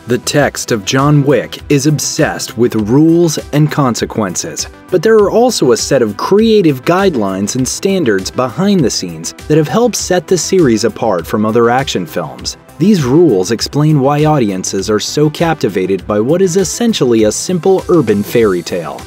The text of John Wick is obsessed with rules and consequences, but there are also a set of creative guidelines and standards behind the scenes that have helped set the series apart from other action films. These rules explain why audiences are so captivated by what is essentially a simple urban fairy tale.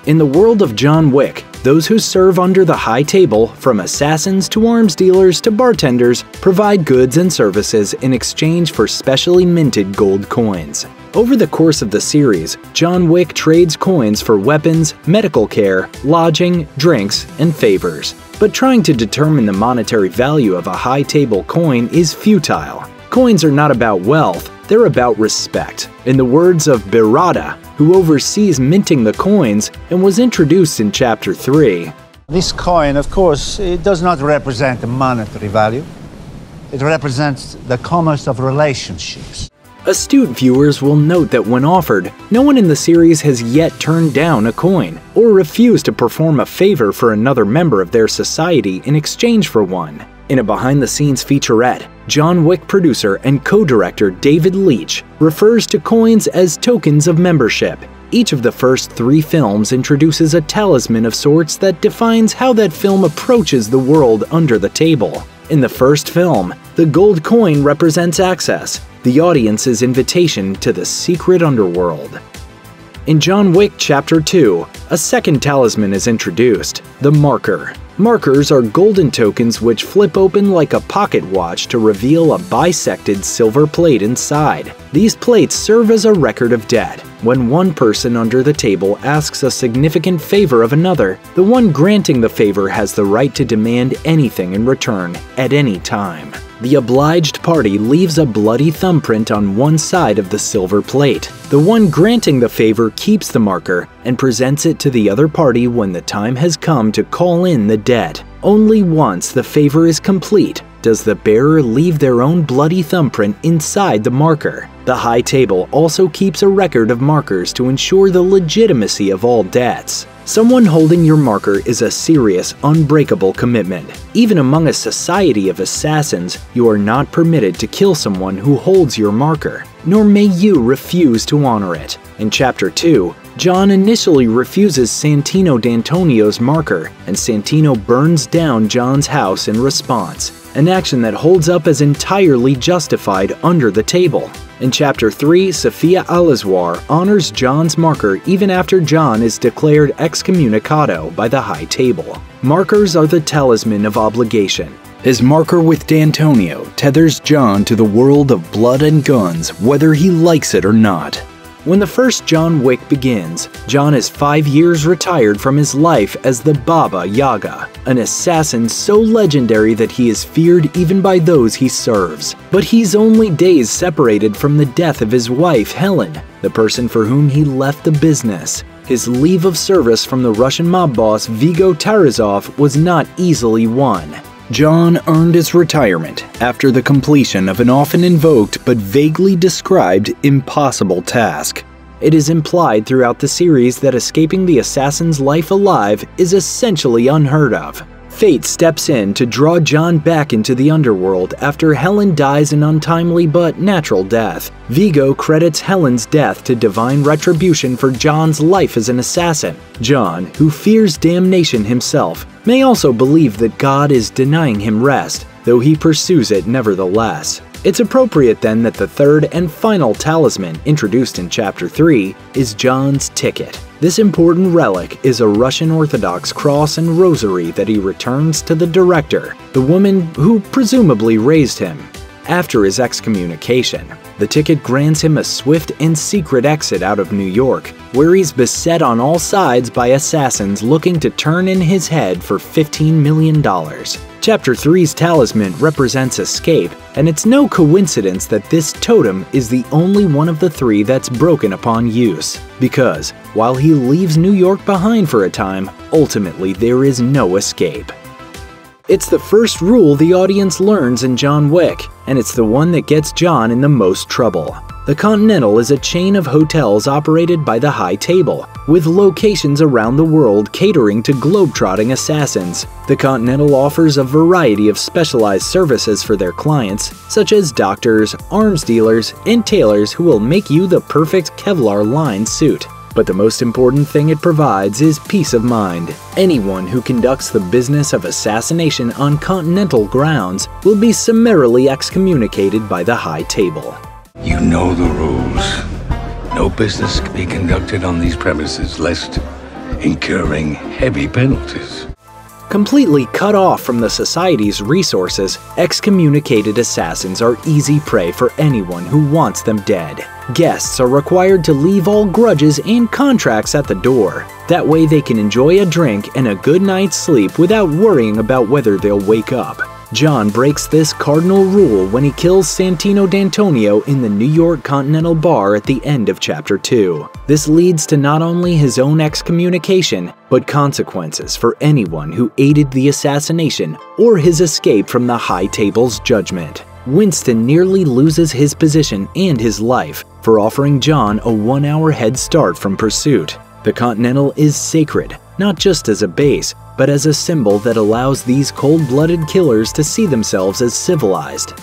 In the world of John Wick, those who serve under the high table, from assassins to arms dealers to bartenders, provide goods and services in exchange for specially minted gold coins. Over the course of the series, John Wick trades coins for weapons, medical care, lodging, drinks, and favors. But trying to determine the monetary value of a high table coin is futile. Coins are not about wealth, they're about respect. In the words of Birada, who oversees minting the coins and was introduced in Chapter 3. This coin, of course, it does not represent a monetary value. It represents the commerce of relationships. Astute viewers will note that when offered, no one in the series has yet turned down a coin or refused to perform a favor for another member of their society in exchange for one. In a behind-the-scenes featurette, John Wick producer and co-director David Leitch refers to coins as tokens of membership. Each of the first 3 films introduces a talisman of sorts that defines how that film approaches the world under the table. In the first film, the gold coin represents access, the audience's invitation to the secret underworld. In John Wick Chapter 2, a second talisman is introduced, the marker. Markers are golden tokens which flip open like a pocket watch to reveal a bisected silver plate inside. These plates serve as a record of debt. When one person under the table asks a significant favor of another, the one granting the favor has the right to demand anything in return at any time. The obliged party leaves a bloody thumbprint on one side of the silver plate. The one granting the favor keeps the marker and presents it to the other party when the time has come to call in the debt. Only once the favor is complete does the bearer leave their own bloody thumbprint inside the marker. The high table also keeps a record of markers to ensure the legitimacy of all debts. Someone holding your marker is a serious, unbreakable commitment. Even among a society of assassins, you are not permitted to kill someone who holds your marker, nor may you refuse to honor it. In Chapter 2, John initially refuses Santino D'Antonio's marker, and Santino burns down John's house in response, an action that holds up as entirely justified under the table. In Chapter 3, Sofia Alizwar honors John's marker even after John is declared excommunicado by the high table. Markers are the talisman of obligation. His marker with D'Antonio tethers John to the world of blood and guns, whether he likes it or not. When the first John Wick begins, John is 5 years retired from his life as the Baba Yaga, an assassin so legendary that he is feared even by those he serves. But he's only days separated from the death of his wife Helen, the person for whom he left the business. His leave of service from the Russian mob boss Viggo Tarasov was not easily won. John earned his retirement after the completion of an often invoked but vaguely described impossible task. It is implied throughout the series that escaping the assassin's life alive is essentially unheard of. Fate steps in to draw John back into the underworld after Helen dies an untimely but natural death. Viggo credits Helen's death to divine retribution for John's life as an assassin. John, who fears damnation himself, may also believe that God is denying him rest, though he pursues it nevertheless. It's appropriate then that the third and final talisman introduced in Chapter 3 is John's ticket. This important relic is a Russian Orthodox cross and rosary that he returns to the director, the woman who presumably raised him. After his excommunication, the ticket grants him a swift and secret exit out of New York, where he's beset on all sides by assassins looking to turn in his head for $15 million. Chapter 3's talisman represents escape, and it's no coincidence that this totem is the only one of the 3 that's broken upon use. Because, while he leaves New York behind for a time, ultimately there is no escape. It's the first rule the audience learns in John Wick, and it's the one that gets John in the most trouble. The Continental is a chain of hotels operated by the High Table, with locations around the world catering to globetrotting assassins. The Continental offers a variety of specialized services for their clients, such as doctors, arms dealers, and tailors who will make you the perfect Kevlar-lined suit. But the most important thing it provides is peace of mind. Anyone who conducts the business of assassination on Continental grounds will be summarily excommunicated by the High Table. You know the rules. No business can be conducted on these premises lest incurring heavy penalties. Completely cut off from the society's resources, excommunicated assassins are easy prey for anyone who wants them dead. Guests are required to leave all grudges and contracts at the door. That way they can enjoy a drink and a good night's sleep without worrying about whether they'll wake up. John breaks this cardinal rule when he kills Santino D'Antonio in the New York Continental bar at the end of Chapter 2. This leads to not only his own excommunication, but consequences for anyone who aided the assassination or his escape from the High Table's judgment. Winston nearly loses his position and his life for offering John a 1-hour head start from pursuit. The Continental is sacred, not just as a base, but as a symbol that allows these cold-blooded killers to see themselves as civilized.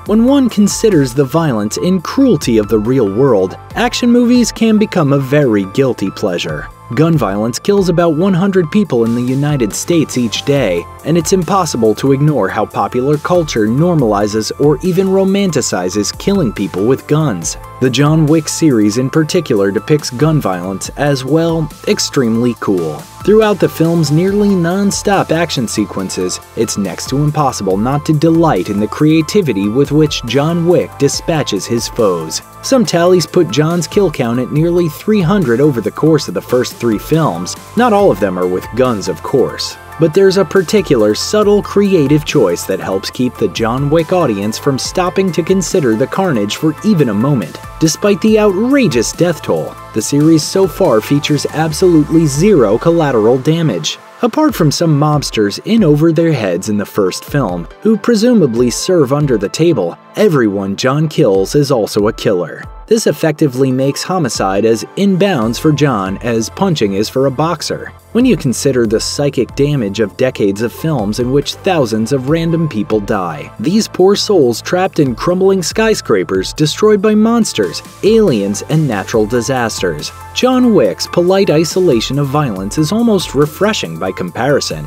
When one considers the violence and cruelty of the real world, action movies can become a very guilty pleasure. Gun violence kills about 100 people in the United States each day, and it's impossible to ignore how popular culture normalizes or even romanticizes killing people with guns. The John Wick series in particular depicts gun violence as, well, extremely cool. Throughout the film's nearly non-stop action sequences, it's next to impossible not to delight in the creativity with which John Wick dispatches his foes. Some tallies put John's kill count at nearly 300 over the course of the first 3 films. Not all of them are with guns, of course. But there's a particular subtle creative choice that helps keep the John Wick audience from stopping to consider the carnage for even a moment. Despite the outrageous death toll, the series so far features absolutely zero collateral damage. Apart from some mobsters in over their heads in the first film, who presumably serve under the table, everyone John kills is also a killer. This effectively makes homicide as in bounds for John as punching is for a boxer. When you consider the psychic damage of decades of films in which thousands of random people die, these poor souls trapped in crumbling skyscrapers destroyed by monsters, aliens, and natural disasters. John Wick's polite isolation of violence is almost refreshing by comparison.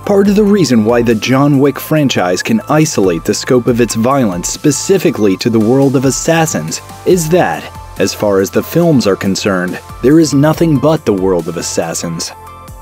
Part of the reason why the John Wick franchise can isolate the scope of its violence specifically to the world of assassins is that, as far as the films are concerned, there is nothing but the world of assassins.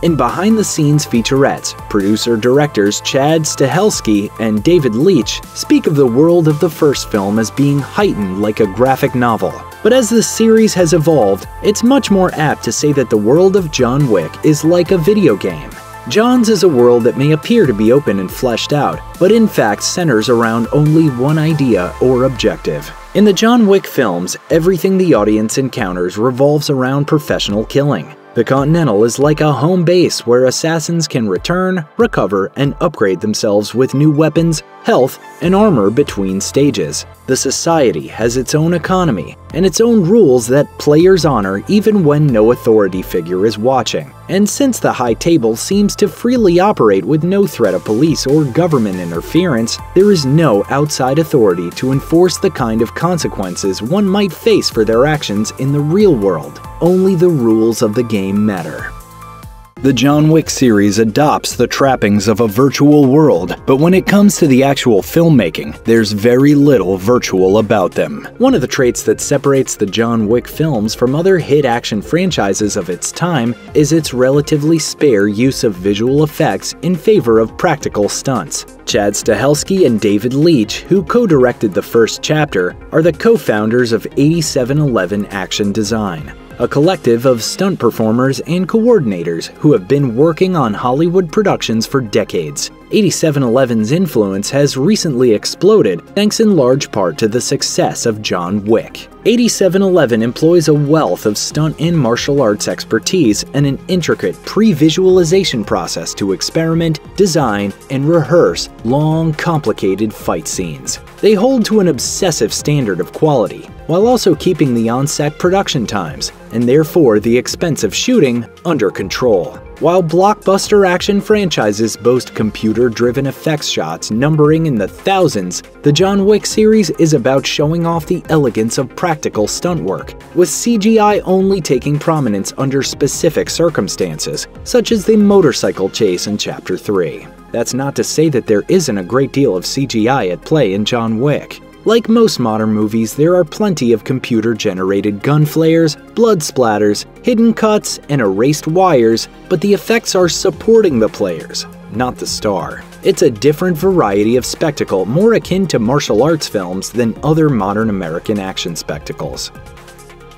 In behind-the-scenes featurettes, producer-directors Chad Stahelski and David Leitch speak of the world of the first film as being heightened like a graphic novel. But as the series has evolved, it's much more apt to say that the world of John Wick is like a video game. John's is a world that may appear to be open and fleshed out, but in fact centers around only one idea or objective. In the John Wick films, everything the audience encounters revolves around professional killing. The Continental is like a home base where assassins can return, recover, and upgrade themselves with new weapons, health, and armor between stages. The society has its own economy and its own rules that players honor even when no authority figure is watching. And since the High Table seems to freely operate with no threat of police or government interference, there is no outside authority to enforce the kind of consequences one might face for their actions in the real world. Only the rules of the game matter. The John Wick series adopts the trappings of a virtual world, but when it comes to the actual filmmaking, there's very little virtual about them. One of the traits that separates the John Wick films from other hit action franchises of its time is its relatively spare use of visual effects in favor of practical stunts. Chad Stahelski and David Leitch, who co-directed the first chapter, are the co-founders of 8711 Action Design, a collective of stunt performers and coordinators who have been working on Hollywood productions for decades. 8711's influence has recently exploded thanks in large part to the success of John Wick. 8711 employs a wealth of stunt and martial arts expertise and an intricate pre-visualization process to experiment, design, and rehearse long, complicated fight scenes. They hold to an obsessive standard of quality, while also keeping the on-set production times, and therefore the expense of shooting, under control. While blockbuster action franchises boast computer-driven effects shots numbering in the thousands, the John Wick series is about showing off the elegance of practical stunt work, with CGI only taking prominence under specific circumstances, such as the motorcycle chase in Chapter 3. That's not to say that there isn't a great deal of CGI at play in John Wick. Like most modern movies, there are plenty of computer-generated gun flares, blood splatters, hidden cuts, and erased wires, but the effects are supporting the players, not the star. It's a different variety of spectacle more akin to martial arts films than other modern American action spectacles.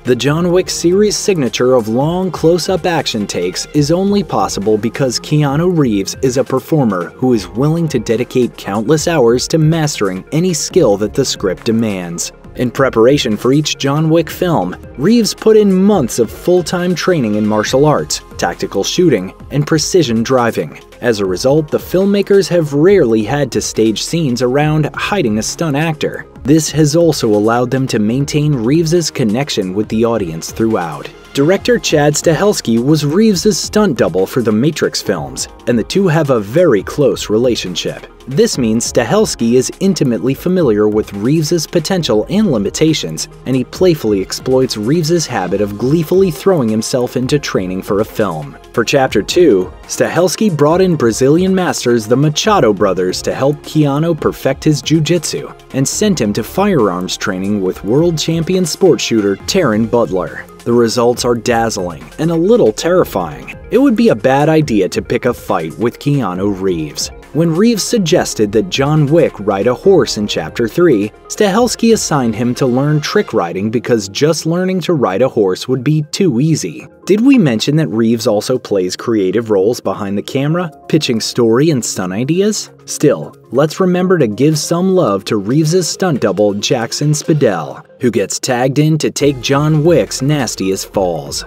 The John Wick series' signature of long, close-up action takes is only possible because Keanu Reeves is a performer who is willing to dedicate countless hours to mastering any skill that the script demands. In preparation for each John Wick film, Reeves put in months of full-time training in martial arts, tactical shooting, and precision driving. As a result, the filmmakers have rarely had to stage scenes around hiding a stunt actor. This has also allowed them to maintain Reeves' connection with the audience throughout. Director Chad Stahelski was Reeves' stunt double for the Matrix films, and the two have a very close relationship. This means Stahelski is intimately familiar with Reeves' potential and limitations, and he playfully exploits Reeves' habit of gleefully throwing himself into training for a film. For Chapter 2, Stahelski brought in Brazilian masters the Machado brothers to help Keanu perfect his jiu-jitsu, and sent him to firearms training with world champion sport shooter Taron Butler. The results are dazzling and a little terrifying. It would be a bad idea to pick a fight with Keanu Reeves. When Reeves suggested that John Wick ride a horse in Chapter 3, Stahelski assigned him to learn trick riding because just learning to ride a horse would be too easy. Did we mention that Reeves also plays creative roles behind the camera, pitching story and stunt ideas? Still, let's remember to give some love to Reeves' stunt double Jackson Spadell, who gets tagged in to take John Wick's nastiest falls.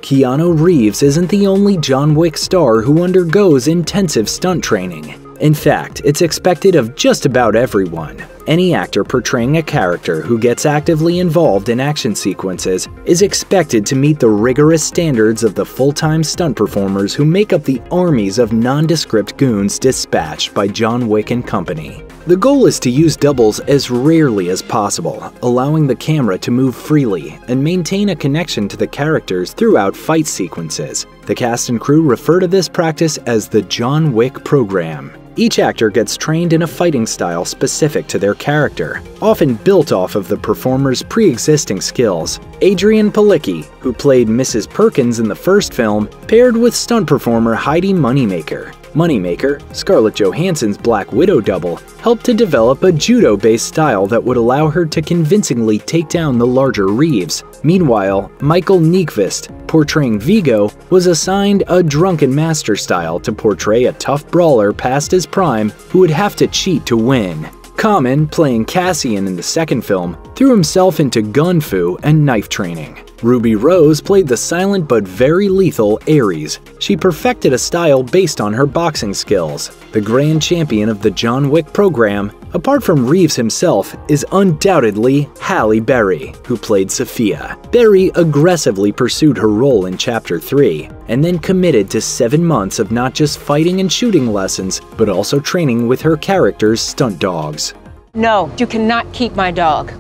Keanu Reeves isn't the only John Wick star who undergoes intensive stunt training. In fact, it's expected of just about everyone. Any actor portraying a character who gets actively involved in action sequences is expected to meet the rigorous standards of the full-time stunt performers who make up the armies of nondescript goons dispatched by John Wick and company. The goal is to use doubles as rarely as possible, allowing the camera to move freely and maintain a connection to the characters throughout fight sequences. The cast and crew refer to this practice as the John Wick program. Each actor gets trained in a fighting style specific to their character, often built off of the performer's pre-existing skills. Adrienne Palicki, who played Mrs. Perkins in the first film, paired with stunt performer Heidi Moneymaker. Moneymaker, Scarlett Johansson's Black Widow double, helped to develop a judo-based style that would allow her to convincingly take down the larger Reeves. Meanwhile, Michael Nyqvist, portraying Vigo, was assigned a drunken master style to portray a tough brawler past his prime who would have to cheat to win. Common, playing Cassian in the second film, threw himself into gun fu and knife training. Ruby Rose played the silent but very lethal Ares. She perfected a style based on her boxing skills. The grand champion of the John Wick program, apart from Reeves himself, is undoubtedly Halle Berry, who played Sophia. Berry aggressively pursued her role in Chapter 3, and then committed to 7 months of not just fighting and shooting lessons, but also training with her character's stunt dogs. No, you cannot keep my dog.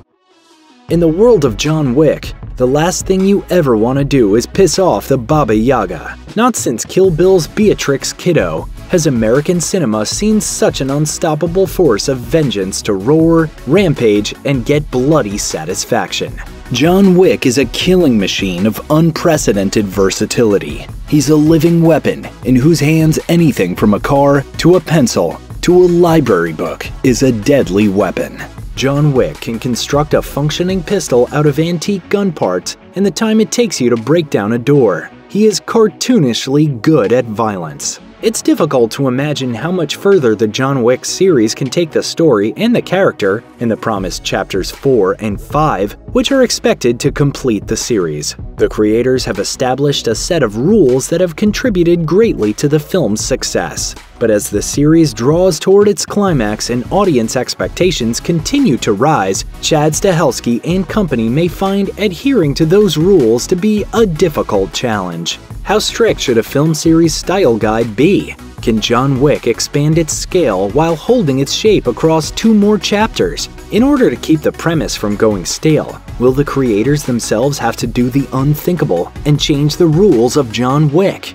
In the world of John Wick, the last thing you ever want to do is piss off the Baba Yaga. Not since Kill Bill's Beatrix Kiddo has American cinema seen such an unstoppable force of vengeance to roar, rampage, and get bloody satisfaction. John Wick is a killing machine of unprecedented versatility. He's a living weapon in whose hands anything from a car to a pencil to a library book is a deadly weapon. John Wick can construct a functioning pistol out of antique gun parts in the time it takes you to break down a door. He is cartoonishly good at violence. It's difficult to imagine how much further the John Wick series can take the story and the character in the promised chapters 4 and 5, which are expected to complete the series. The creators have established a set of rules that have contributed greatly to the film's success. But as the series draws toward its climax and audience expectations continue to rise, Chad Stahelski and company may find adhering to those rules to be a difficult challenge. How strict should a film series style guide be? Can John Wick expand its scale while holding its shape across 2 more chapters? In order to keep the premise from going stale, will the creators themselves have to do the unthinkable and change the rules of John Wick?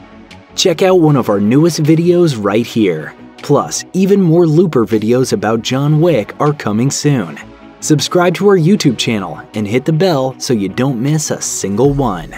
Check out one of our newest videos right here. Plus, even more Looper videos about John Wick are coming soon. Subscribe to our YouTube channel and hit the bell so you don't miss a single one.